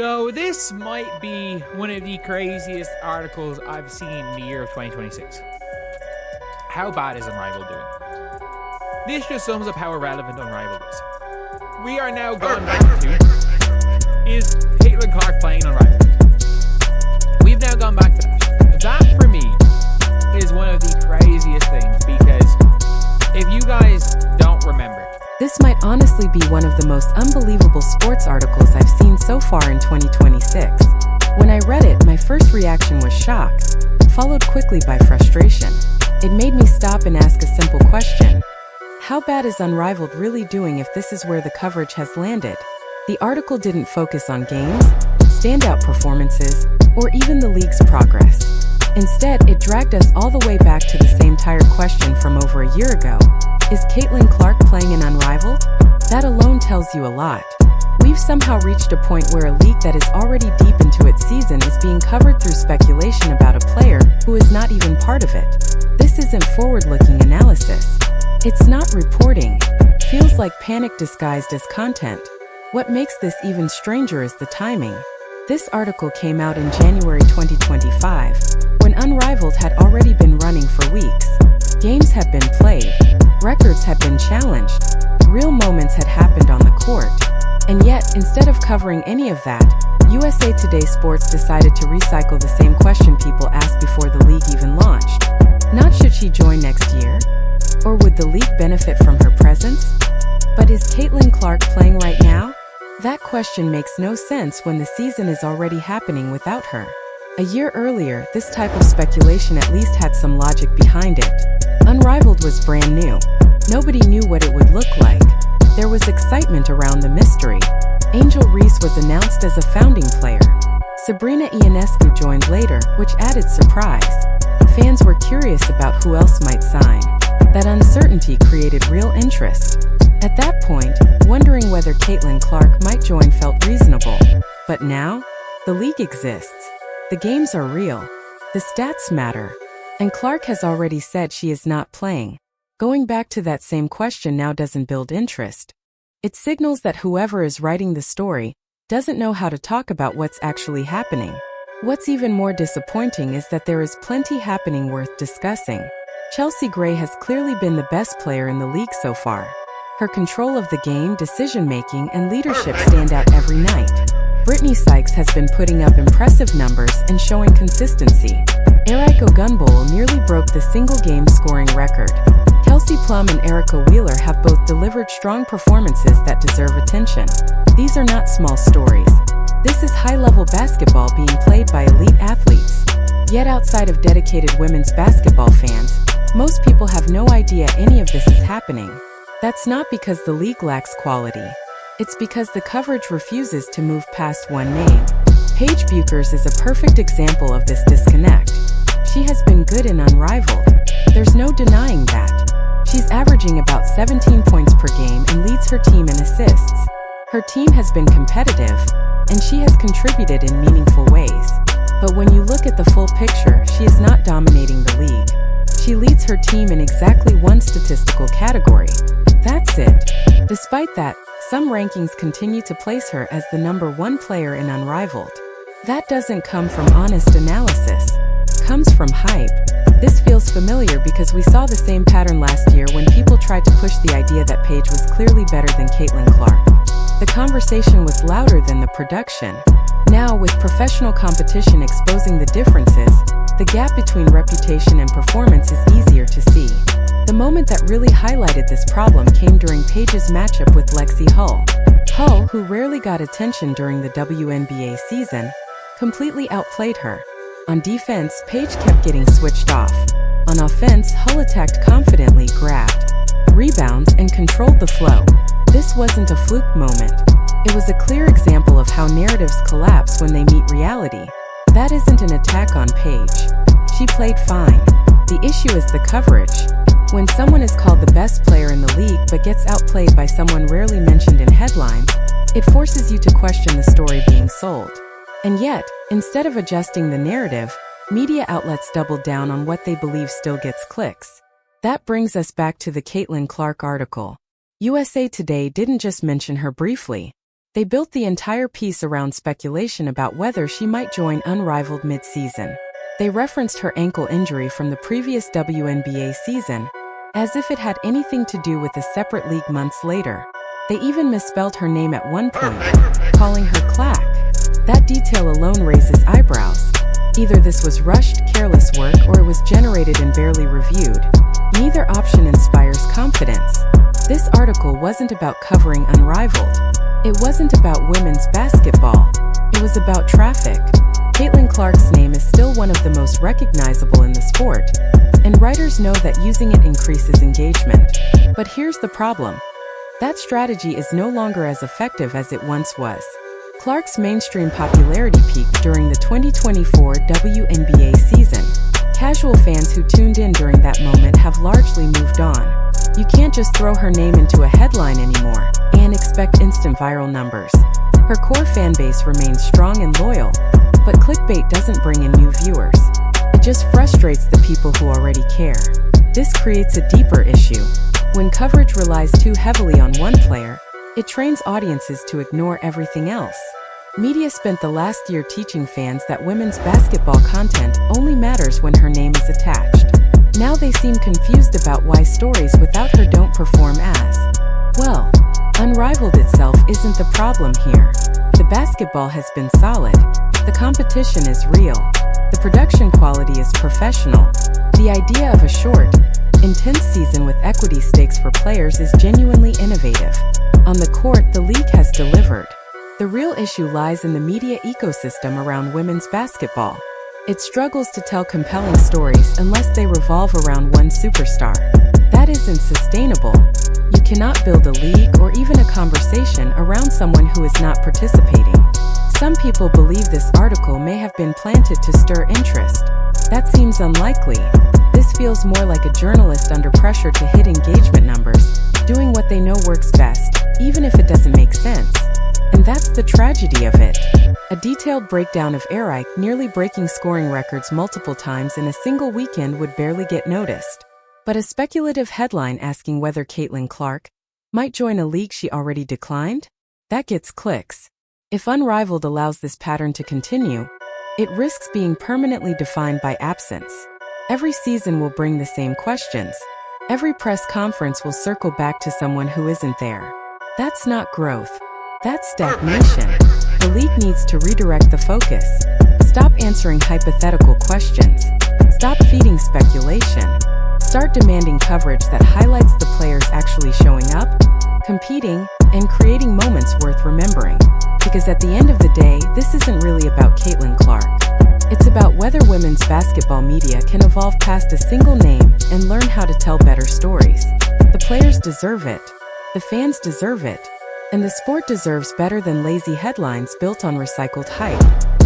So this might be one of the craziest articles I've seen in the year of 2026. How bad is Unrivaled doing? This just sums up how irrelevant Unrivaled is. We are now going back to, is Caitlin Clark playing Unrivaled? We've now gone back to that. That for me is one of the craziest things, because if you guys don't remember, this might honestly be one of the most unbelievable sports articles I've seen so far in 2026. When I read it, my first reaction was shock, followed quickly by frustration. It made me stop and ask a simple question. How bad is Unrivaled really doing if this is where the coverage has landed? The article didn't focus on games, standout performances, or even the league's progress. Instead, it dragged us all the way back to the same tired question from over a year ago. Is Caitlin Clark playing in Unrivaled? That alone tells you a lot. We've somehow reached a point where a league that is already deep into its season is being covered through speculation about a player who is not even part of it. This isn't forward-looking analysis. It's not reporting. Feels like panic disguised as content. What makes this even stranger is the timing. This article came out in January 2025, when Unrivaled had already been running for weeks. Games had been played, records had been challenged, real moments had happened on the court. And yet, instead of covering any of that, USA Today Sports decided to recycle the same question people asked before the league even launched. Not should she join next year? Or would the league benefit from her presence? But is Caitlin Clark playing right now? That question makes no sense when the season is already happening without her. A year earlier, this type of speculation at least had some logic behind it. Unrivaled was brand new. Nobody knew what it would look like. There was excitement around the mystery. Angel Reese was announced as a founding player. Sabrina Ionescu joined later, which added surprise. Fans were curious about who else might sign. That uncertainty created real interest. At that point, wondering whether Caitlin Clark might join felt reasonable. But now, the league exists. The games are real. The stats matter. And Clark has already said she is not playing. Going back to that same question now doesn't build interest. It signals that whoever is writing the story doesn't know how to talk about what's actually happening. What's even more disappointing is that there is plenty happening worth discussing. Chelsea Gray has clearly been the best player in the league so far. Her control of the game, decision-making, and leadership stand out every night. Brittany Sykes has been putting up impressive numbers and showing consistency. Erica Gunbowl nearly broke the single-game scoring record. Kelsey Plum and Erica Wheeler have both delivered strong performances that deserve attention. These are not small stories. This is high-level basketball being played by elite athletes. Yet outside of dedicated women's basketball fans, most people have no idea any of this is happening. That's not because the league lacks quality. It's because the coverage refuses to move past one name. Paige Buchers is a perfect example of this disconnect. She has been good and Unrivaled. There's no denying that. She's averaging about 17 points per game and leads her team in assists. Her team has been competitive, and she has contributed in meaningful ways. But when you look at the full picture, she is not dominating the league. She leads her team in exactly one statistical category. That's it. Despite that, some rankings continue to place her as the #1 player in Unrivaled. That doesn't come from honest analysis. Comes from hype. This feels familiar because we saw the same pattern last year when people tried to push the idea that Paige was clearly better than Caitlin Clark. The conversation was louder than the production. Now, with professional competition exposing the differences, the gap between reputation and performance is easier to see. The moment that really highlighted this problem came during Paige's matchup with Lexi Hull. Hull, who rarely got attention during the WNBA season, completely outplayed her. On defense, Paige kept getting switched off. On offense, Hull attacked confidently, grabbed rebounds, and controlled the flow. This wasn't a fluke moment. It was a clear example of how narratives collapse when they meet reality. That isn't an attack on Paige. She played fine. The issue is the coverage. When someone is called the best player in the league but gets outplayed by someone rarely mentioned in headlines, it forces you to question the story being sold. And yet, instead of adjusting the narrative, media outlets doubled down on what they believe still gets clicks. That brings us back to the Caitlin Clark article. USA Today didn't just mention her briefly. They built the entire piece around speculation about whether she might join Unrivaled mid-season. They referenced her ankle injury from the previous WNBA season, as if it had anything to do with a separate league months later. They even misspelled her name at one point, calling her Clack. That detail alone raises eyebrows. Either this was rushed, careless work or it was generated and barely reviewed. Neither option inspires confidence. This article wasn't about covering Unrivaled. It wasn't about women's basketball. It was about traffic. Caitlin Clark's name is still one of the most recognizable in the sport, and writers know that using it increases engagement. But here's the problem. That strategy is no longer as effective as it once was. Clark's mainstream popularity peaked during the 2024 WNBA season. Casual fans who tuned in during that moment have largely moved on. You can't just throw her name into a headline anymore and expect instant viral numbers. Her core fanbase remains strong and loyal, but clickbait doesn't bring in new viewers. It just frustrates the people who already care. This creates a deeper issue. When coverage relies too heavily on one player, it trains audiences to ignore everything else. Media spent the last year teaching fans that women's basketball content only matters when her name is attached. Now they seem confused about why stories without her don't perform as well. Unrivaled itself isn't the problem here. The basketball has been solid. The competition is real. The production quality is professional. The idea of a short, intense season with equity stakes for players is genuinely innovative. On the court, the league has delivered. The real issue lies in the media ecosystem around women's basketball. It struggles to tell compelling stories unless they revolve around one superstar. That isn't sustainable. You cannot build a league or even a conversation around someone who is not participating. Some people believe this article may have been planted to stir interest. That seems unlikely. This feels more like a journalist under pressure to hit engagement numbers, doing what they know works best, even if it doesn't make sense. And that's the tragedy of it. A detailed breakdown of Eric nearly breaking scoring records multiple times in a single weekend would barely get noticed. But a speculative headline asking whether Caitlin Clark might join a league she already declined? That gets clicks. If Unrivaled allows this pattern to continue, it risks being permanently defined by absence. Every season will bring the same questions. Every press conference will circle back to someone who isn't there. That's not growth. That's stagnation. The league needs to redirect the focus. Stop answering hypothetical questions. Stop feeding speculation. Start demanding coverage that highlights the players actually showing up, competing, and creating moments worth remembering. Because at the end of the day, this isn't really about Caitlin Clark. It's about whether women's basketball media can evolve past a single name and learn how to tell better stories. The players deserve it. The fans deserve it. And the sport deserves better than lazy headlines built on recycled hype.